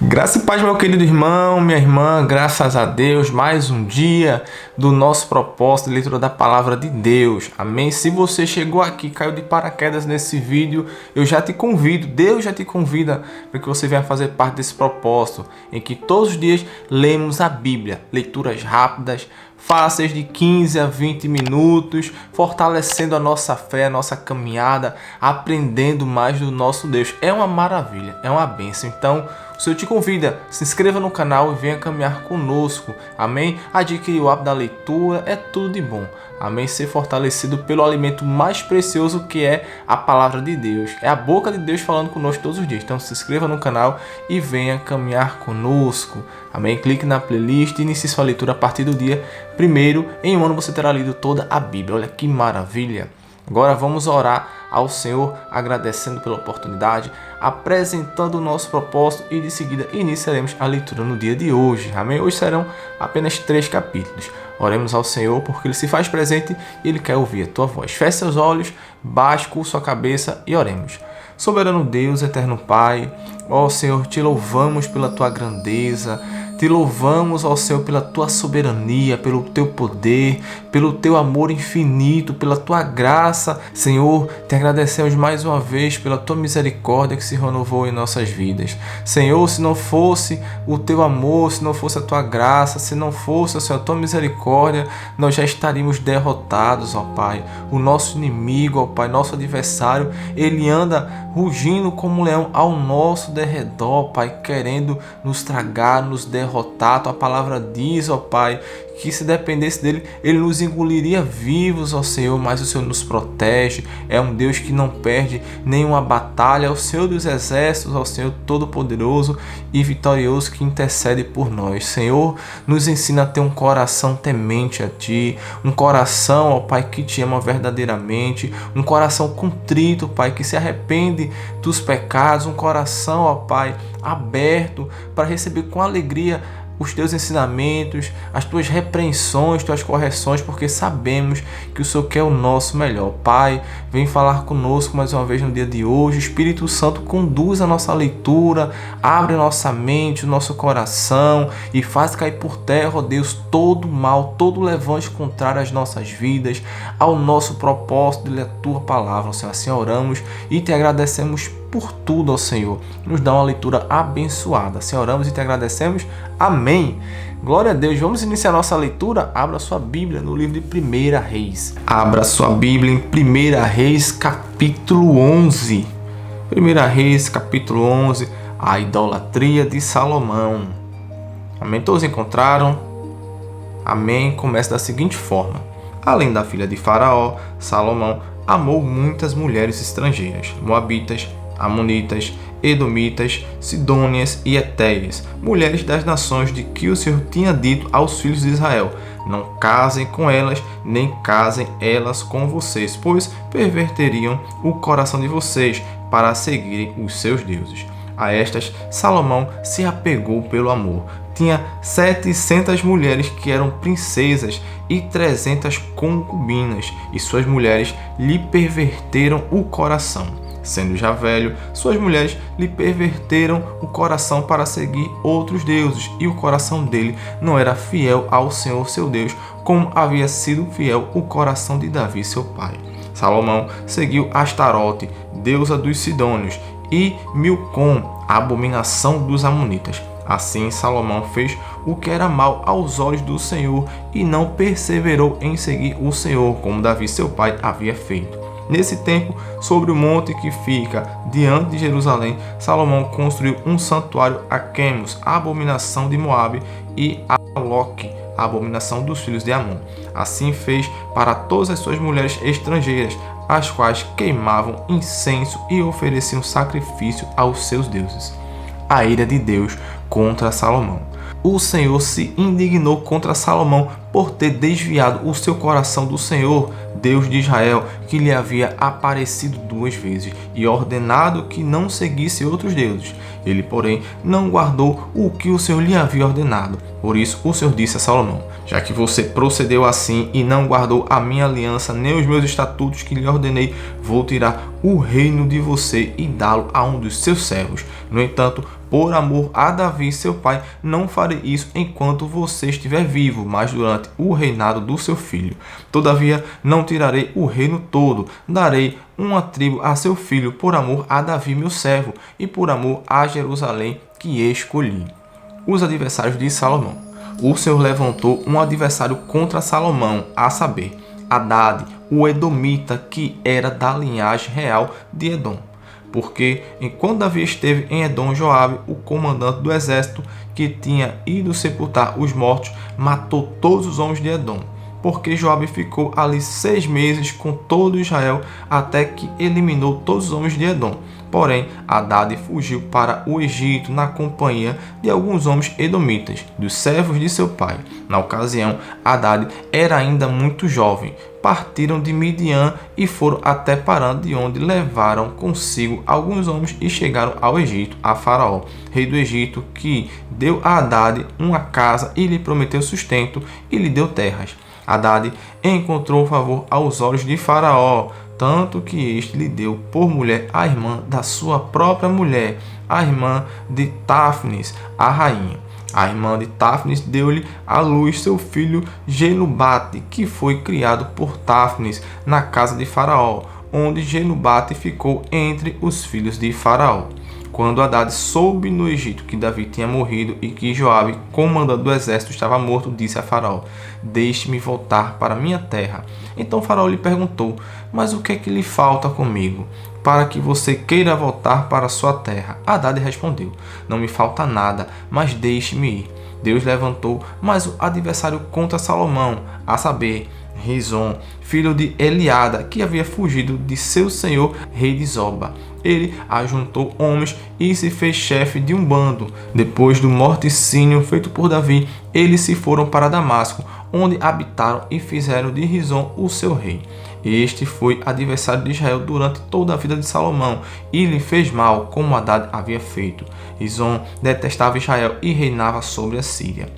Graça e paz, meu querido irmão, minha irmã, graças a Deus, mais um dia do nosso propósito de leitura da Palavra de Deus, amém? Se você chegou aqui, caiu de paraquedas nesse vídeo, eu já te convido, Deus já te convida para que você venha fazer parte desse propósito, em que todos os dias lemos a Bíblia, leituras rápidas, fáceis de 15 a 20 minutos, fortalecendo a nossa fé, a nossa caminhada, aprendendo mais do nosso Deus. É uma maravilha, é uma bênção. Então, o Senhor te convida, se inscreva no canal e venha caminhar conosco, amém? Adquirir o hábito da leitura, é tudo de bom, amém? Ser fortalecido pelo alimento mais precioso que é a Palavra de Deus. É a boca de Deus falando conosco todos os dias. Então, se inscreva no canal e venha caminhar conosco, amém? Clique na playlist e inicie sua leitura a partir do dia 1º. Em um ano você terá lido toda a Bíblia. Olha que maravilha! Agora vamos orar ao Senhor, agradecendo pela oportunidade, apresentando o nosso propósito e de seguida iniciaremos a leitura no dia de hoje. Amém? Hoje serão apenas 3 capítulos. Oremos ao Senhor porque Ele se faz presente e Ele quer ouvir a tua voz. Feche seus olhos, baixe com sua cabeça e oremos. Soberano Deus, eterno Pai, ó Senhor, te louvamos pela tua grandeza, te louvamos, ó Senhor, pela tua soberania, pelo teu poder, pelo teu amor infinito, pela tua graça. Senhor, te agradecemos mais uma vez pela tua misericórdia que se renovou em nossas vidas. Senhor, se não fosse o teu amor, se não fosse a tua graça, se não fosse, ó Senhor, a tua misericórdia, nós já estaríamos derrotados, ó Pai. O nosso inimigo, ó Pai, nosso adversário, ele anda rugindo como um leão ao nosso derredor, Pai, querendo nos tragar, nos derrotar. Tua palavra diz, ó Pai, que se dependesse dele, ele nos engoliria vivos, ó Senhor, mas o Senhor nos protege. É um Deus que não perde nenhuma batalha. É o Senhor dos exércitos, ó Senhor todo-poderoso e vitorioso que intercede por nós. Senhor, nos ensina a ter um coração temente a Ti, um coração, ó Pai, que Te ama verdadeiramente, um coração contrito, Pai, que se arrepende dos pecados, um coração, ó Pai, aberto para receber com alegria os teus ensinamentos, as tuas repreensões, tuas correções, porque sabemos que o Senhor quer o nosso melhor. Pai, vem falar conosco mais uma vez no dia de hoje. Espírito Santo, conduz a nossa leitura, abre a nossa mente, o nosso coração e faz cair por terra, ó Deus, todo mal, todo levante contrário às nossas vidas, ao nosso propósito de ler a tua palavra, Senhor. Assim oramos e te agradecemos por tudo, ó Senhor. Nos dá uma leitura abençoada. Assim oramos e te agradecemos. Amém. Glória a Deus. Vamos iniciar nossa leitura. Abra sua Bíblia no livro de 1 Reis. Abra sua Bíblia em 1 Reis, capítulo 11. 1 Reis, capítulo 11. A idolatria de Salomão. Amém. Todos encontraram? Amém. Começa da seguinte forma. Além da filha de Faraó, Salomão amou muitas mulheres estrangeiras, moabitas, amonitas, edomitas, sidônias e etéias, mulheres das nações de que o Senhor tinha dito aos filhos de Israel: não casem com elas, nem casem elas com vocês, pois perverteriam o coração de vocês para seguirem os seus deuses. A estas Salomão se apegou pelo amor. Tinha 700 mulheres que eram princesas e 300 concubinas, e suas mulheres lhe perverteram o coração. Sendo já velho, suas mulheres lhe perverteram o coração para seguir outros deuses, e o coração dele não era fiel ao Senhor seu Deus, como havia sido fiel o coração de Davi seu pai. Salomão seguiu Astarote, deusa dos sidônios, e Milcom, a abominação dos amonitas. Assim Salomão fez o que era mal aos olhos do Senhor e não perseverou em seguir o Senhor, como Davi seu pai havia feito. Nesse tempo, sobre o monte que fica diante de Jerusalém, Salomão construiu um santuário a Quemos, a abominação de Moabe, e a Moloque, a abominação dos filhos de Amon. Assim fez para todas as suas mulheres estrangeiras, as quais queimavam incenso e ofereciam sacrifício aos seus deuses. A ira de Deus contra Salomão. O Senhor se indignou contra Salomão por ter desviado o seu coração do Senhor, Deus de Israel, que lhe havia aparecido 2 vezes e ordenado que não seguisse outros deuses. Ele, porém, não guardou o que o Senhor lhe havia ordenado. Por isso, o Senhor disse a Salomão: já que você procedeu assim e não guardou a minha aliança nem os meus estatutos que lhe ordenei, vou tirar o reino de você e dá-lo a um dos seus servos. No entanto, por amor a Davi, seu pai, não farei isso enquanto você estiver vivo, mas durante o reinado do seu filho. Todavia, não tirarei o reino todo, darei uma tribo a seu filho, por amor a Davi, meu servo, e por amor a Jerusalém, que escolhi. Os adversários de Salomão. O Senhor levantou um adversário contra Salomão, a saber, Hadade, o edomita, que era da linhagem real de Edom. Porque, enquanto Davi esteve em Edom, Joabe, o comandante do exército, que tinha ido sepultar os mortos, matou todos os homens de Edom. Porque Joabe ficou ali 6 meses com todo Israel, até que eliminou todos os homens de Edom. Porém, Hadade fugiu para o Egito na companhia de alguns homens edomitas, dos servos de seu pai. Na ocasião, Hadade era ainda muito jovem. Partiram de Midian e foram até Parã, de onde levaram consigo alguns homens e chegaram ao Egito, a Faraó, rei do Egito, que deu a Hadade uma casa e lhe prometeu sustento e lhe deu terras. Hadade encontrou favor aos olhos de Faraó, tanto que este lhe deu por mulher a irmã da sua própria mulher, a irmã de Táfnis, a rainha. A irmã de Táfnis deu-lhe à luz seu filho Genubate, que foi criado por Táfnis na casa de Faraó, onde Genubate ficou entre os filhos de Faraó. Quando Hadade soube no Egito que Davi tinha morrido e que Joabe, comandante do exército, estava morto, disse a Faraó: deixe-me voltar para minha terra. Então Faraó lhe perguntou: mas o que é que lhe falta comigo, para que você queira voltar para sua terra? Hadade respondeu: não me falta nada, mas deixe-me ir. Deus levantou mais o adversário contra Salomão, a saber, Rezon, filho de Eliada, que havia fugido de seu senhor, rei de Zoba. Ele ajuntou homens e se fez chefe de um bando. Depois do morticínio feito por Davi, eles se foram para Damasco, onde habitaram e fizeram de Rezon o seu rei. Este foi adversário de Israel durante toda a vida de Salomão e lhe fez mal, como Hadade havia feito. Rezon detestava Israel e reinava sobre a Síria.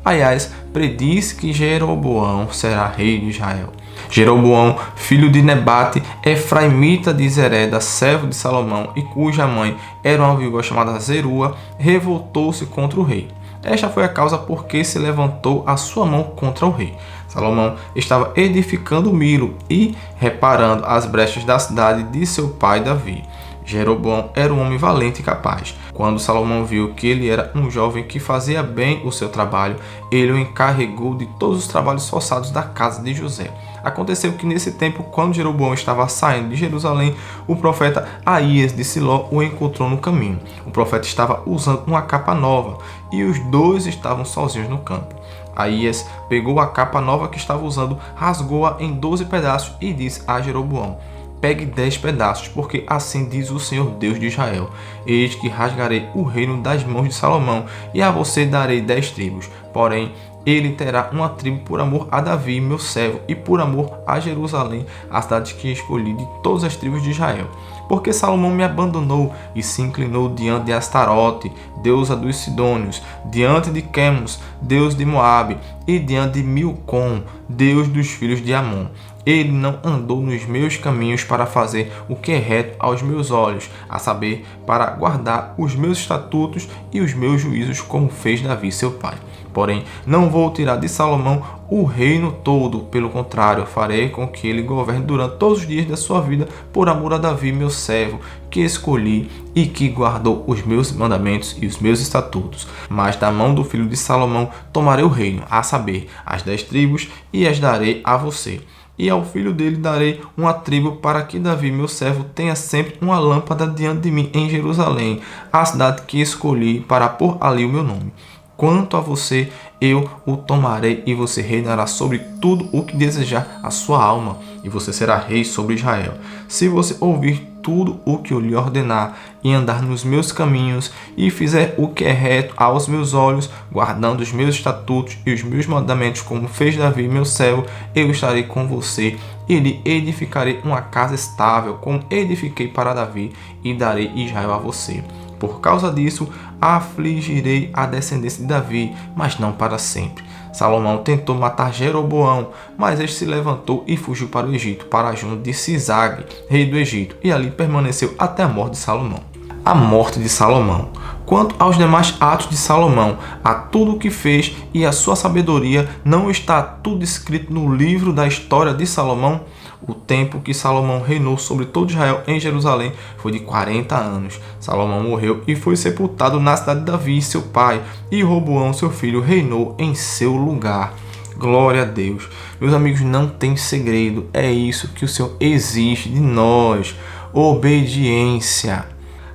Aias prediz que Jeroboão será rei de Israel. Jeroboão, filho de Nebate, efraimita de Zereda, servo de Salomão, e cuja mãe era uma viúva chamada Zerua, revoltou-se contra o rei. Esta foi a causa por que se levantou a sua mão contra o rei. Salomão estava edificando Milo e reparando as brechas da cidade de seu pai Davi. Jeroboão era um homem valente e capaz. Quando Salomão viu que ele era um jovem que fazia bem o seu trabalho, ele o encarregou de todos os trabalhos forçados da casa de José. Aconteceu que nesse tempo, quando Jeroboão estava saindo de Jerusalém, o profeta Aías de Siló o encontrou no caminho. O profeta estava usando uma capa nova e os dois estavam sozinhos no campo. Aías pegou a capa nova que estava usando, rasgou-a em 12 pedaços e disse a Jeroboão: pegue 10 pedaços, porque assim diz o Senhor Deus de Israel: eis que rasgarei o reino das mãos de Salomão, e a você darei 10 tribos. Porém, ele terá uma tribo por amor a Davi, meu servo, e por amor a Jerusalém, a cidade que escolhi de todas as tribos de Israel. Porque Salomão me abandonou e se inclinou diante de Astarote, deusa dos Sidônios, diante de Quemos, deus de Moabe, e diante de Milcom, deus dos filhos de Amon. Ele não andou nos meus caminhos para fazer o que é reto aos meus olhos, a saber, para guardar os meus estatutos e os meus juízos, como fez Davi, seu pai. Porém, não vou tirar de Salomão o reino todo, pelo contrário, farei com que ele governe durante todos os dias da sua vida, por amor a Davi, meu servo, que escolhi e que guardou os meus mandamentos e os meus estatutos. Mas da mão do filho de Salomão tomarei o reino, a saber, as 10 tribos, e as darei a você. E ao filho dele darei uma tribo, para que Davi, meu servo, tenha sempre uma lâmpada diante de mim em Jerusalém, a cidade que escolhi para pôr ali o meu nome. Quanto a você, eu o tomarei e você reinará sobre tudo o que desejar a sua alma, e você será rei sobre Israel. Se você ouvir tudo o que eu lhe ordenar e andar nos meus caminhos e fizer o que é reto aos meus olhos, guardando os meus estatutos e os meus mandamentos, como fez Davi, meu servo, eu estarei com você e lhe edificarei uma casa estável, como edifiquei para Davi, e darei Israel a você. Por causa disso, afligirei a descendência de Davi, mas não para sempre. Salomão tentou matar Jeroboão, mas este se levantou e fugiu para o Egito, para junto de Sisag, rei do Egito, e ali permaneceu até a morte de Salomão. A morte de Salomão. Quanto aos demais atos de Salomão, a tudo o que fez e a sua sabedoria, não está tudo escrito no livro da história de Salomão? O tempo que Salomão reinou sobre todo Israel em Jerusalém foi de 40 anos. Salomão morreu e foi sepultado na cidade de Davi, seu pai, e Roboão, seu filho, reinou em seu lugar. Glória a Deus. Meus amigos, não tem segredo. É isso que o Senhor exige de nós. Obediência.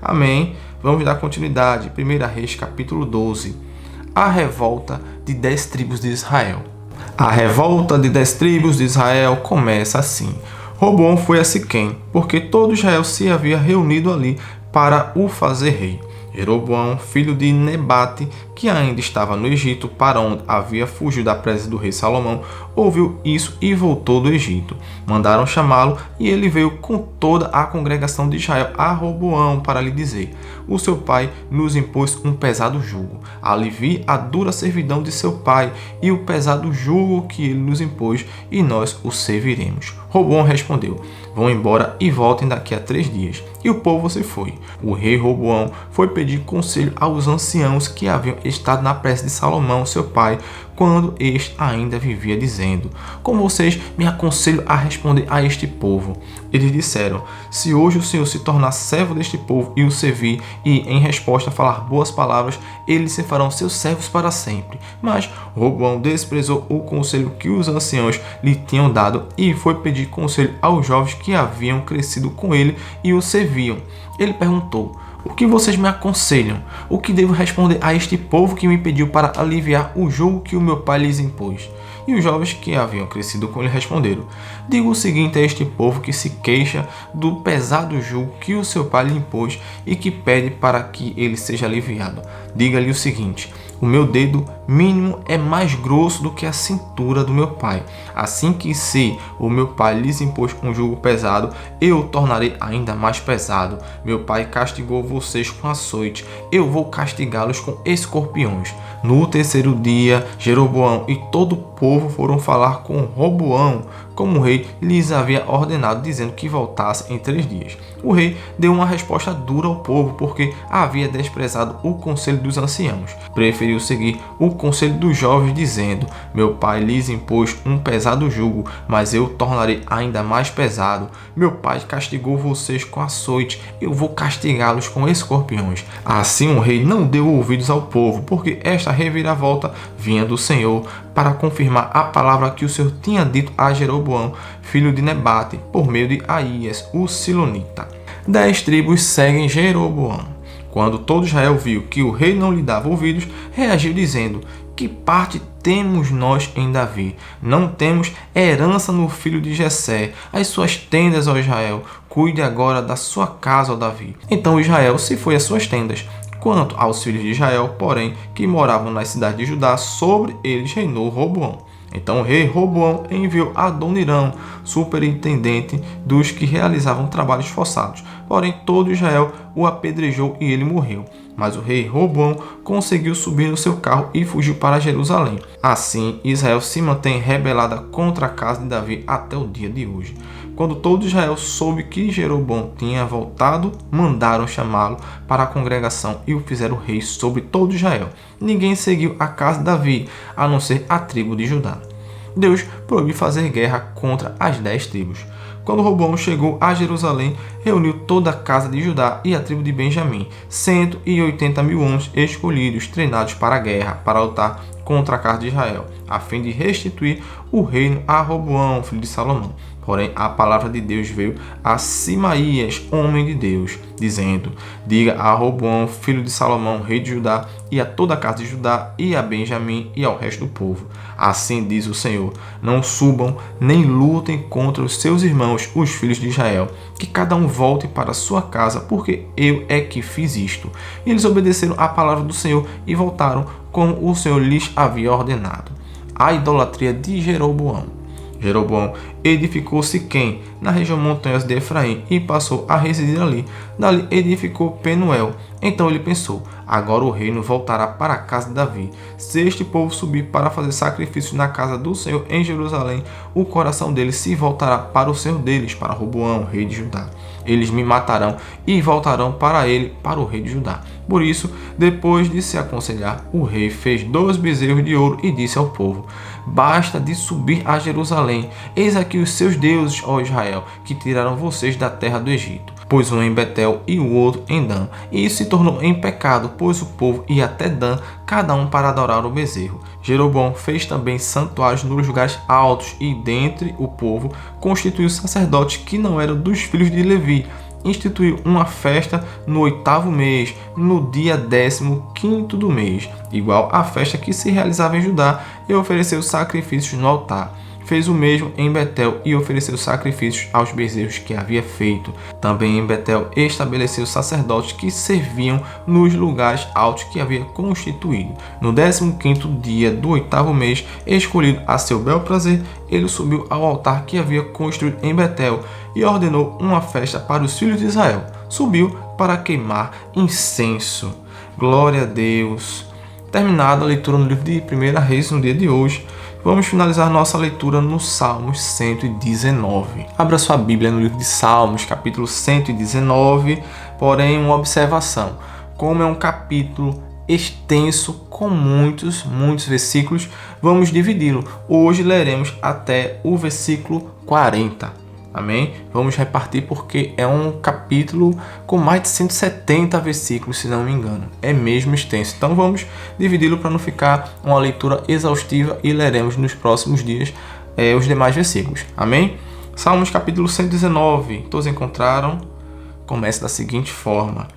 Amém. Vamos dar continuidade. 1 Reis, capítulo 12. A revolta de 10 tribos de Israel. A revolta de 10 tribos de Israel começa assim. Roboão foi a Siquém, porque todo Israel se havia reunido ali para o fazer rei. Jeroboão, filho de Nebate, que ainda estava no Egito, para onde havia fugido da presença do rei Salomão, ouviu isso e voltou do Egito. Mandaram chamá-lo e ele veio com toda a congregação de Israel a Roboão para lhe dizer: o seu pai nos impôs um pesado jugo. Alivie a dura servidão de seu pai e o pesado jugo que ele nos impôs, e nós o serviremos. Roboão respondeu: vão embora e voltem daqui a 3 dias. E o povo se foi. O rei Roboão foi pedir conselho aos anciãos que haviam estado na presença de Salomão, seu pai, quando este ainda vivia, dizendo: como vocês me aconselham a responder a este povo? Eles disseram: se hoje o Senhor se tornar servo deste povo e o servir, e em resposta falar boas palavras, eles se farão seus servos para sempre. Mas Roboão desprezou o conselho que os anciãos lhe tinham dado e foi pedir conselho aos jovens que haviam crescido com ele e o serviam. Ele perguntou: o que vocês me aconselham? O que devo responder a este povo que me pediu para aliviar o jugo que o meu pai lhes impôs? E os jovens que haviam crescido com ele responderam: diga o seguinte a este povo que se queixa do pesado jugo que o seu pai lhe impôs e que pede para que ele seja aliviado. Diga-lhe o seguinte: o meu dedo mínimo é mais grosso do que a cintura do meu pai. Assim que se o meu pai lhes impôs um jugo pesado, eu o tornarei ainda mais pesado. Meu pai castigou vocês com açoite, eu vou castigá-los com escorpiões. No terceiro dia, Jeroboão e todo o povo foram falar com Roboão, como o rei lhes havia ordenado, dizendo que voltasse em 3 dias. O rei deu uma resposta dura ao povo, porque havia desprezado o conselho dos anciãos. Preferiu seguir o conselho dos jovens, dizendo: meu pai lhes impôs um pesado jugo, mas eu o tornarei ainda mais pesado. Meu pai castigou vocês com açoite, eu vou castigá-los com escorpiões. Assim o rei não deu ouvidos ao povo, porque esta reviravolta vinha do Senhor, para confirmar a palavra que o Senhor tinha dito a Jeroboão, filho de Nebate, por meio de Aías, o Silonita. 10 tribos seguem Jeroboão. Quando todo Israel viu que o rei não lhe dava ouvidos, reagiu dizendo: que parte temos nós em Davi? Não temos herança no filho de Jessé. As suas tendas, ó Israel, cuide agora da sua casa, ó Davi. Então Israel se foi às suas tendas. Quanto aos filhos de Israel, porém, que moravam nas cidades de Judá, sobre eles reinou Roboão. Então o rei Roboão enviou Adonirão, superintendente dos que realizavam trabalhos forçados. Porém, todo Israel o apedrejou e ele morreu. Mas o rei Roboão conseguiu subir no seu carro e fugiu para Jerusalém. Assim, Israel se mantém rebelada contra a casa de Davi até o dia de hoje. Quando todo Israel soube que Jeroboão tinha voltado, mandaram chamá-lo para a congregação e o fizeram rei sobre todo Israel. Ninguém seguiu a casa de Davi, a não ser a tribo de Judá. Deus proibiu fazer guerra contra as 10 tribos. Quando Roboão chegou a Jerusalém, reuniu toda a casa de Judá e a tribo de Benjamim, 180.000 homens escolhidos, treinados para a guerra, para lutar contra a casa de Israel, a fim de restituir o reino a Roboão, filho de Salomão. Porém, a palavra de Deus veio a Simaías, homem de Deus, dizendo: diga a Roboão, filho de Salomão, rei de Judá, e a toda a casa de Judá, e a Benjamim, e ao resto do povo: assim diz o Senhor, não subam, nem lutem contra os seus irmãos, os filhos de Israel, que cada um volte para a sua casa, porque eu é que fiz isto. E eles obedeceram à palavra do Senhor e voltaram, como o Senhor lhes havia ordenado. A idolatria de Jeroboão. Jeroboão edificou Siquém, na região montanhosa de Efraim, e passou a residir ali. Dali edificou Penuel. Então ele pensou: Agora o reino voltará para a casa de Davi. Se este povo subir para fazer sacrifícios na casa do Senhor em Jerusalém, o coração deles se voltará para o Senhor deles, para Roboão, rei de Judá. Eles me matarão e voltarão para ele, para o rei de Judá. Por isso, depois de se aconselhar, o rei fez 2 bezerros de ouro e disse ao povo: basta de subir a Jerusalém. Eis aqui os seus deuses, ó Israel, que tiraram vocês da terra do Egito. Pôs um em Betel e o outro em Dan. E isso se tornou em pecado, pois o povo ia até Dan, cada um para adorar o bezerro. Jeroboão fez também santuários nos lugares altos e dentre o povo constituiu sacerdotes que não eram dos filhos de Levi. Instituiu uma festa no 8º mês, no dia 15º do mês, igual à festa que se realizava em Judá, e ofereceu sacrifícios no altar. Fez o mesmo em Betel e ofereceu sacrifícios aos bezerros que havia feito. Também em Betel estabeleceu sacerdotes que serviam nos lugares altos que havia constituído. No 15º dia do 8º mês, escolhido a seu bel prazer, ele subiu ao altar que havia construído em Betel e ordenou uma festa para os filhos de Israel. Subiu para queimar incenso. Glória a Deus! Terminada a leitura no livro de 1 Reis no dia de hoje, vamos finalizar nossa leitura no Salmos 119. Abra sua Bíblia no livro de Salmos, capítulo 119, porém uma observação. Como é um capítulo extenso, com muitos versículos, vamos dividi-lo. Hoje leremos até o versículo 40. Amém? Vamos repartir porque é um capítulo com mais de 170 versículos, se não me engano. É mesmo extenso. Então vamos dividi-lo para não ficar uma leitura exaustiva e leremos nos próximos dias os demais versículos. Amém? Salmos capítulo 119. Todos encontraram? Começa da seguinte forma: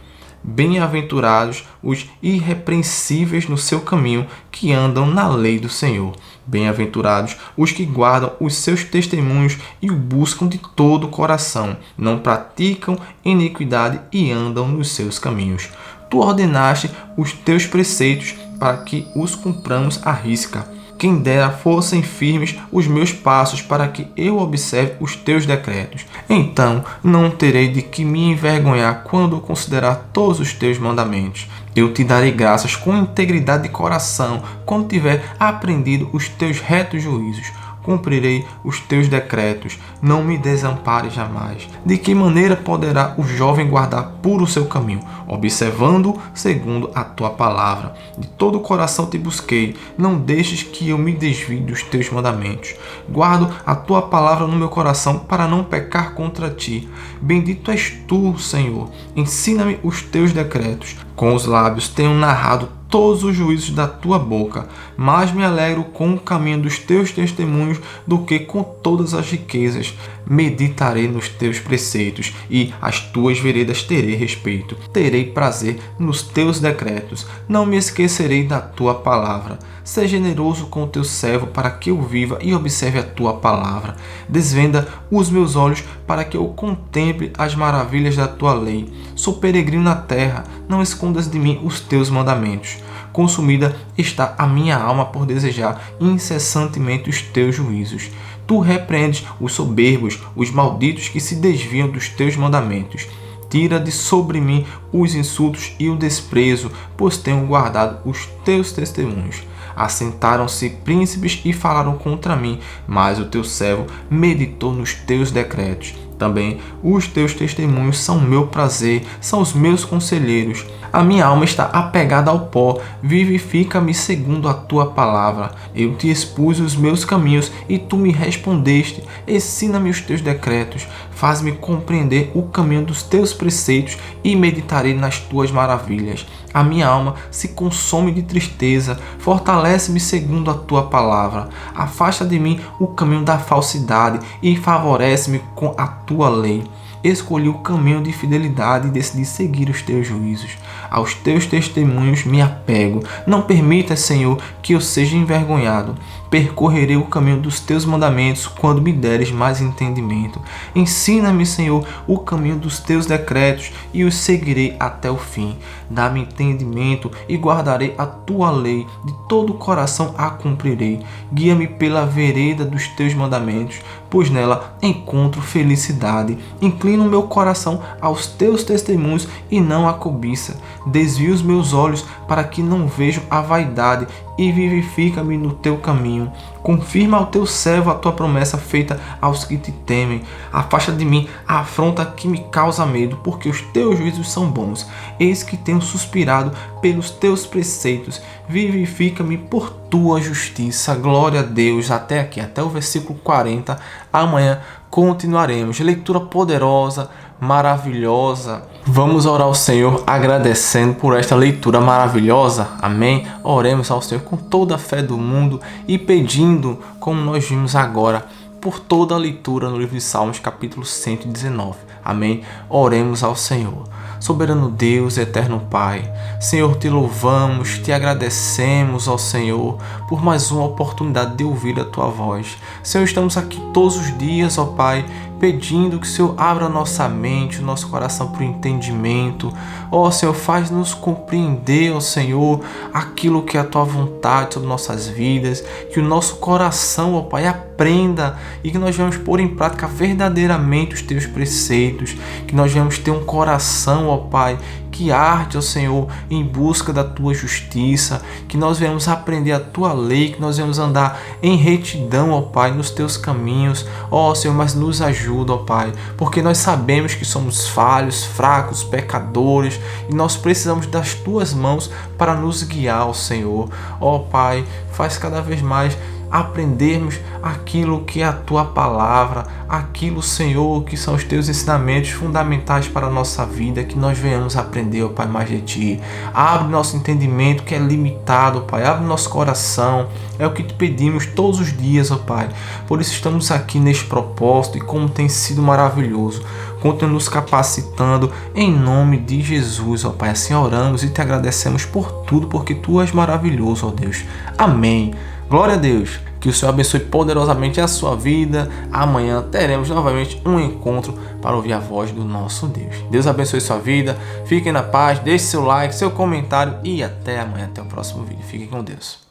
bem-aventurados os irrepreensíveis no seu caminho, que andam na lei do Senhor. Bem-aventurados os que guardam os seus testemunhos e o buscam de todo o coração, não praticam iniquidade e andam nos seus caminhos. Tu ordenaste os teus preceitos para que os cumpramos à risca. Quem dera fossem firmes os meus passos para que eu observe os teus decretos. Então não terei de que me envergonhar quando considerar todos os teus mandamentos. Eu te darei graças com integridade de coração quando tiver aprendido os teus retos juízos. Cumprirei os teus decretos, não me desampares jamais. De que maneira poderá o jovem guardar puro o seu caminho, observando segundo a tua palavra? De todo o coração te busquei, não deixes que eu me desvie dos teus mandamentos. Guardo a tua palavra no meu coração para não pecar contra ti. Bendito és tu, Senhor, ensina-me os teus decretos. Com os lábios tenho narrado todos os juízos da tua boca, mas me alegro com o caminho dos teus testemunhos do que com todas as riquezas. Meditarei nos teus preceitos e às tuas veredas terei respeito. Terei prazer nos teus decretos, não me esquecerei da tua palavra. Seja generoso com o teu servo para que eu viva e observe a tua palavra. Desvenda os meus olhos para que eu contemple as maravilhas da tua lei. Sou peregrino na terra, não escondas de mim os teus mandamentos. Consumida está a minha alma por desejar incessantemente os teus juízos. Tu repreendes os soberbos, os malditos que se desviam dos teus mandamentos. Tira de sobre mim os insultos e o desprezo, pois tenho guardado os teus testemunhos. Assentaram-se príncipes e falaram contra mim, mas o teu servo meditou nos teus decretos. Também os teus testemunhos são meu prazer, são os meus conselheiros. A minha alma está apegada ao pó, vivifica-me segundo a tua palavra. Eu te expus os meus caminhos e tu me respondeste. Ensina-me os teus decretos, faz-me compreender o caminho dos teus preceitos e meditarei nas tuas maravilhas. A minha alma se consome de tristeza, fortalece-me segundo a tua palavra. Afasta de mim o caminho da falsidade e favorece-me com a tua lei. Escolhi o caminho de fidelidade e decidi seguir os teus juízos. Aos teus testemunhos me apego. Não permitas, Senhor, que eu seja envergonhado. Percorrerei o caminho dos teus mandamentos quando me deres mais entendimento. Ensina-me, Senhor, o caminho dos teus decretos e os seguirei até o fim. Dá-me entendimento e guardarei a tua lei. De todo o coração a cumprirei. Guia-me pela vereda dos teus mandamentos, pois nela encontro felicidade. Inclina o meu coração aos teus testemunhos e não à cobiça. desvia os meus olhos para que não vejam a vaidade e vivifica-me no teu caminho. Confirma ao teu servo a tua promessa feita aos que te temem. Afasta de mim a afronta que me causa medo, porque os teus juízos são bons. Eis que tenho suspirado pelos teus preceitos. Vivifica-me por tua justiça. Glória a Deus. Até aqui, até o versículo 40. Amanhã continuaremos. Leitura poderosa, maravilhosa. Vamos orar ao Senhor agradecendo por esta leitura maravilhosa. Amém? Oremos ao Senhor com toda a fé do mundo e pedindo, como nós vimos agora, por toda a leitura no livro de Salmos, capítulo 119. Amém? Oremos ao Senhor. Soberano Deus, eterno Pai, Senhor, te louvamos, te agradecemos, ó Senhor, por mais uma oportunidade de ouvir a tua voz. Senhor, estamos aqui todos os dias, ó Pai, pedindo que o Senhor abra nossa mente, o nosso coração para o entendimento. Ó Senhor, faz-nos compreender, ó Senhor, aquilo que é a tua vontade sobre nossas vidas, que o nosso coração, ó Pai, aprenda e que nós venhamos pôr em prática verdadeiramente os teus preceitos, que nós venhamos ter um coração, ó Pai, que arde, ó Senhor, em busca da tua justiça, que nós venhamos aprender a tua lei, que nós venhamos andar em retidão, ó Pai, nos teus caminhos, ó Senhor, mas nos ajuda, ó Pai, porque nós sabemos que somos falhos, fracos, pecadores, e nós precisamos das tuas mãos para nos guiar, ó Senhor. Ó Pai, faz cada vez mais aprendermos aquilo que é a tua palavra, aquilo, Senhor, que são os teus ensinamentos fundamentais para a nossa vida, que nós venhamos aprender, ó Pai, mais de ti. Abre nosso entendimento que é limitado, ó Pai, abre nosso coração, é o que te pedimos todos os dias, ó Pai. Por isso estamos aqui neste propósito e como tem sido maravilhoso. Continua nos capacitando em nome de Jesus, ó Pai. Assim oramos e te agradecemos por tudo, porque tu és maravilhoso, ó Deus. Amém. Glória a Deus, que o Senhor abençoe poderosamente a sua vida. Amanhã teremos novamente um encontro para ouvir a voz do nosso Deus. Deus abençoe sua vida, fiquem na paz, deixe seu like, seu comentário e até amanhã, até o próximo vídeo. Fiquem com Deus.